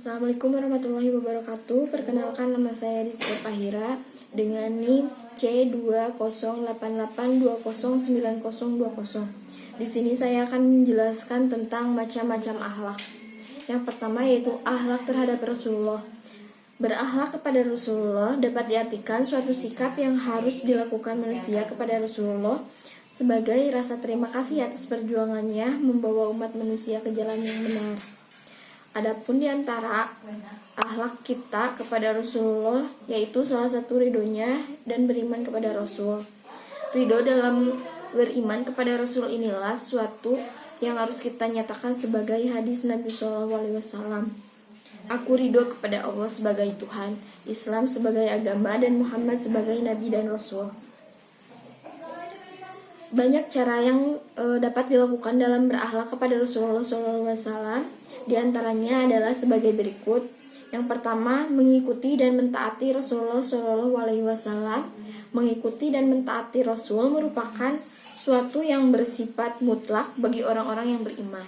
Assalamualaikum warahmatullahi wabarakatuh. Perkenalkan, nama saya Rizky Fahira dengan NIM C2088209020. Di sini saya akan menjelaskan tentang macam-macam akhlak. Yang pertama yaitu akhlak terhadap Rasulullah. Berakhlak kepada Rasulullah dapat diartikan suatu sikap yang harus dilakukan manusia kepada Rasulullah sebagai rasa terima kasih atas perjuangannya membawa umat manusia ke jalan yang benar. Adapun di antara akhlak kita kepada Rasulullah yaitu salah satu ridhonya dan beriman kepada Rasul. Ridho dalam beriman kepada Rasul inilah suatu yang harus kita nyatakan sebagai hadis Nabi SAW. Aku ridho kepada Allah sebagai Tuhan, Islam sebagai agama, dan Muhammad sebagai Nabi dan Rasul. Banyak cara yang dapat dilakukan dalam berakhlak kepada Rasulullah SAW. Di antaranya adalah sebagai berikut. Yang pertama, mengikuti dan mentaati Rasulullah SAW. Mengikuti dan mentaati Rasul merupakan suatu yang bersifat mutlak bagi orang-orang yang beriman.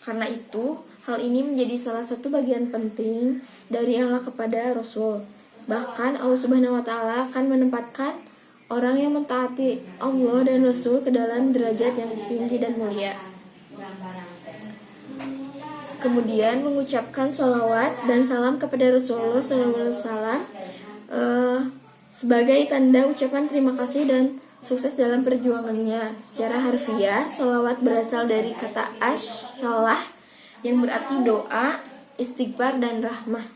Karena itu, hal ini menjadi salah satu bagian penting dari akhlak kepada Rasul. Bahkan Allah Subhanahu wa Ta'ala akan menempatkan orang yang mentaati Allah dan Rasul ke dalam derajat yang tinggi dan mulia. Kemudian mengucapkan sholawat dan salam kepada Rasulullah SAW sebagai tanda ucapan terima kasih dan sukses dalam perjuangannya. Secara harfiah, sholawat berasal dari kata ash-shalah yang berarti doa, istighfar, dan rahmah.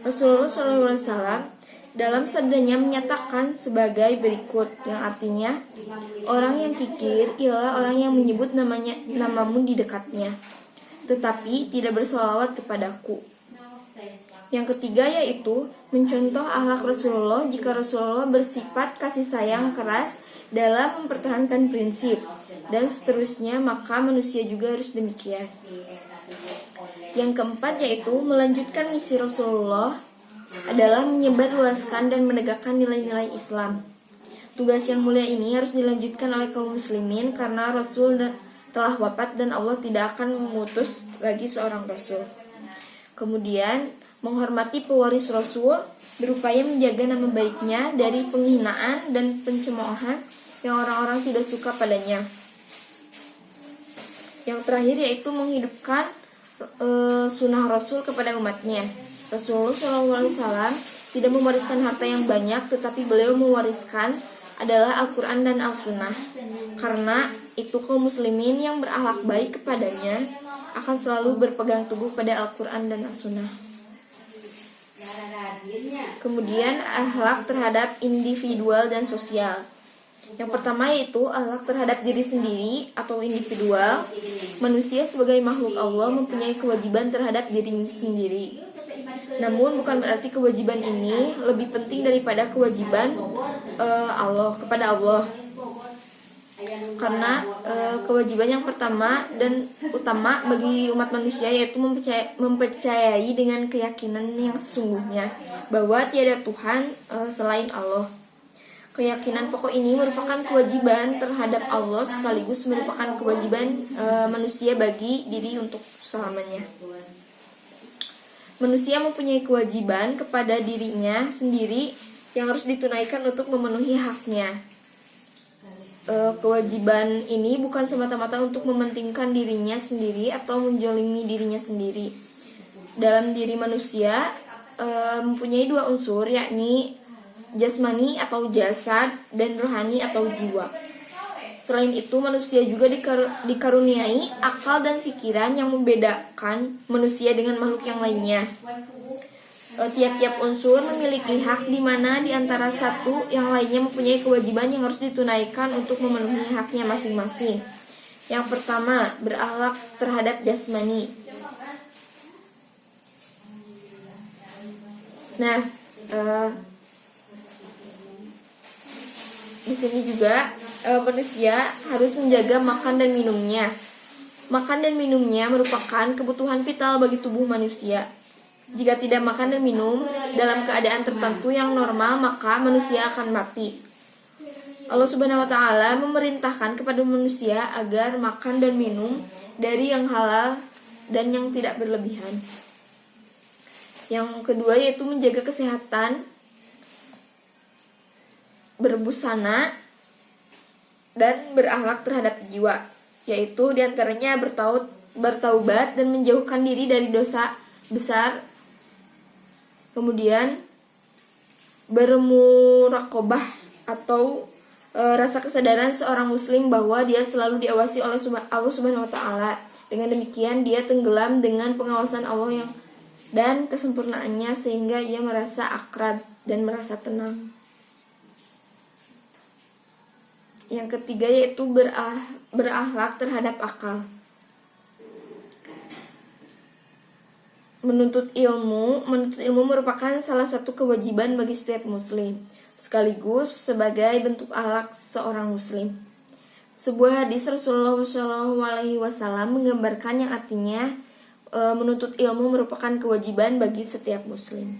Rasulullah SAW dalam sabdanya menyatakan sebagai berikut, yang artinya orang yang kikir ialah orang yang menyebut namamu di dekatnya, tetapi tidak bersolawat kepadaku. Yang ketiga yaitu mencontoh akhlak Rasulullah. Jika Rasulullah bersifat kasih sayang keras dalam mempertahankan prinsip dan seterusnya, maka manusia juga harus demikian. Yang keempat yaitu melanjutkan misi Rasulullah adalah menyebarluaskan dan menegakkan nilai-nilai Islam. Tugas yang mulia ini harus dilanjutkan oleh kaum muslimin karena Rasul telah wafat dan Allah tidak akan mengutus lagi seorang Rasul. Kemudian menghormati pewaris Rasul, berupaya menjaga nama baiknya dari penghinaan dan pencemoohan yang orang-orang tidak suka padanya. Yang terakhir yaitu menghidupkan sunnah Rasul kepada umatnya. Rasulullah SAW tidak mewariskan harta yang banyak, tetapi beliau mewariskan adalah Al-Quran dan Al-Sunnah. Karena itu kaum muslimin yang berakhlak baik kepadanya akan selalu berpegang teguh pada Al-Quran dan Al-Sunnah. Kemudian akhlak terhadap individual dan sosial. Yang pertama yaitu akhlak terhadap diri sendiri atau individual. Manusia sebagai makhluk Allah mempunyai kewajiban terhadap dirinya sendiri. Namun bukan berarti kewajiban ini lebih penting daripada kewajiban Allah kepada Allah. Karena kewajiban yang pertama dan utama bagi umat manusia yaitu mempercayai dengan keyakinan yang sesungguhnya bahwa tiada Tuhan selain Allah. Keyakinan pokok ini merupakan kewajiban terhadap Allah sekaligus merupakan kewajiban manusia bagi diri untuk selamanya. Manusia mempunyai kewajiban kepada dirinya sendiri yang harus ditunaikan untuk memenuhi haknya. Kewajiban ini bukan semata-mata untuk mementingkan dirinya sendiri atau menjolimi dirinya sendiri. Dalam diri manusia mempunyai dua unsur, yakni jasmani atau jasad dan rohani atau jiwa. Selain itu, manusia juga dikaruniai akal dan pikiran yang membedakan manusia dengan makhluk yang lainnya. Tiap-tiap unsur memiliki hak di mana di antara satu yang lainnya mempunyai kewajiban yang harus ditunaikan untuk memenuhi haknya masing-masing. Yang pertama, berakhlak terhadap jasmani. Nah, di sini juga manusia harus menjaga makan dan minumnya. Makan dan minumnya merupakan kebutuhan vital bagi tubuh manusia. Jika tidak makan dan minum dalam keadaan tertentu yang normal, maka manusia akan mati. Allah Subhanahu wa Ta'ala memerintahkan kepada manusia agar makan dan minum dari yang halal dan yang tidak berlebihan. Yang kedua yaitu menjaga kesehatan, berbusana, dan berakhlak terhadap jiwa, yaitu diantaranya bertaubat dan menjauhkan diri dari dosa besar. Kemudian bermuraqabah atau rasa kesadaran seorang muslim bahwa dia selalu diawasi oleh Allah Subhanahu wa taala. Dengan demikian dia tenggelam dengan pengawasan Allah dan kesempurnaannya sehingga ia merasa akrab dan merasa tenang. Yang ketiga yaitu berakhlak terhadap akal. Menuntut ilmu merupakan salah satu kewajiban bagi setiap muslim, sekaligus sebagai bentuk akhlak seorang muslim. Sebuah hadis Rasulullah SAW menggambarkan yang artinya menuntut ilmu merupakan kewajiban bagi setiap muslim.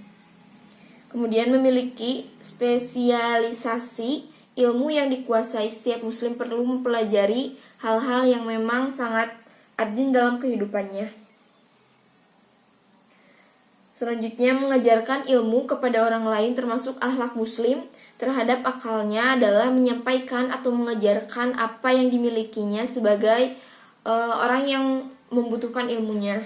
Kemudian memiliki spesialisasi ilmu yang dikuasai. Setiap muslim perlu mempelajari hal-hal yang memang sangat adil dalam kehidupannya. Selanjutnya, mengajarkan ilmu kepada orang lain termasuk akhlak muslim terhadap akalnya adalah menyampaikan atau mengajarkan apa yang dimilikinya sebagai orang yang membutuhkan ilmunya.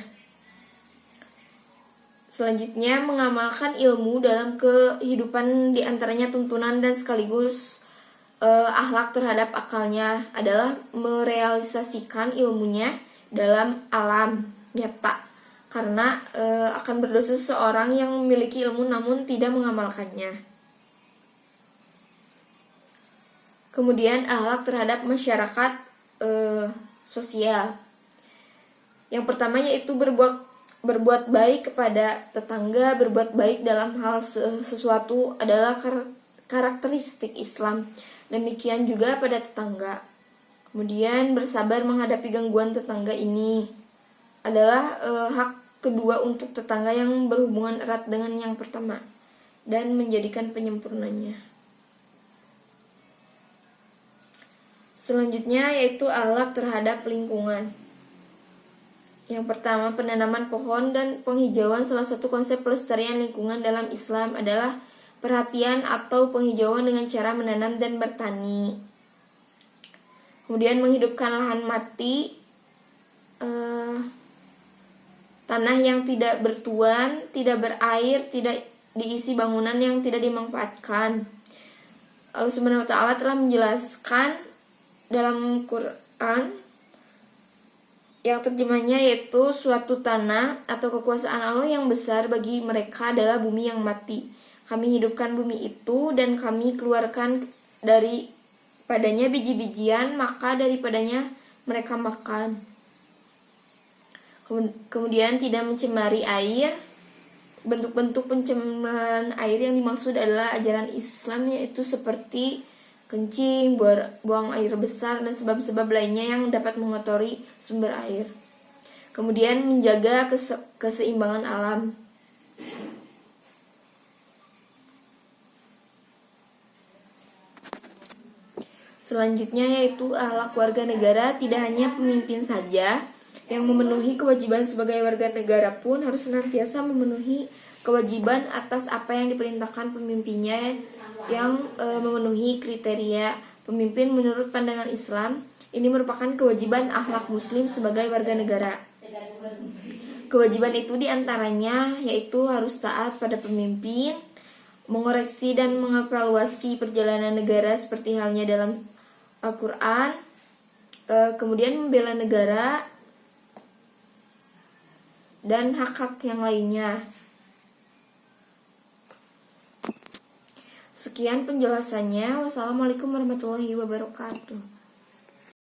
Selanjutnya, mengamalkan ilmu dalam kehidupan diantaranya tuntunan dan sekaligus akhlak terhadap akalnya adalah merealisasikan ilmunya dalam alam nyata, karena akan berdosa seorang yang memiliki ilmu namun tidak mengamalkannya. Kemudian akhlak terhadap masyarakat sosial. Yang pertama yaitu berbuat baik kepada tetangga. Berbuat baik dalam hal sesuatu adalah karakteristik Islam. Demikian juga pada tetangga. Kemudian bersabar menghadapi gangguan tetangga ini adalah hak kedua untuk tetangga yang berhubungan erat dengan yang pertama dan menjadikan penyempurnanya. Selanjutnya yaitu akhlak terhadap lingkungan. Yang pertama, penanaman pohon dan penghijauan. Salah satu konsep pelestarian lingkungan dalam Islam adalah perhatian atau penghijauan dengan cara menanam dan bertani. Kemudian menghidupkan lahan mati, tanah yang tidak bertuan, tidak berair, tidak diisi bangunan yang tidak dimanfaatkan. Allah Subhanahu wa taala telah menjelaskan dalam Quran yang terjemahnya yaitu suatu tanah atau kekuasaan Allah yang besar bagi mereka adalah bumi yang mati. Kami hidupkan bumi itu dan kami keluarkan daripadanya biji-bijian, maka daripadanya mereka makan. Kemudian tidak mencemari air. Bentuk-bentuk pencemaran air yang dimaksud adalah ajaran Islam, yaitu seperti kencing, buang air besar, dan sebab-sebab lainnya yang dapat mengotori sumber air. Kemudian menjaga keseimbangan alam. Selanjutnya yaitu akhlak warga negara. Tidak hanya pemimpin saja yang memenuhi kewajiban sebagai warga negara pun harus senantiasa memenuhi kewajiban atas apa yang diperintahkan pemimpinnya yang memenuhi kriteria pemimpin menurut pandangan Islam. Ini merupakan kewajiban akhlak muslim sebagai warga negara. Kewajiban itu diantaranya yaitu harus taat pada pemimpin, mengoreksi dan mengevaluasi perjalanan negara seperti halnya dalam Al-Quran, kemudian membela negara, dan hak-hak yang lainnya. Sekian penjelasannya. Wassalamualaikum warahmatullahi wabarakatuh.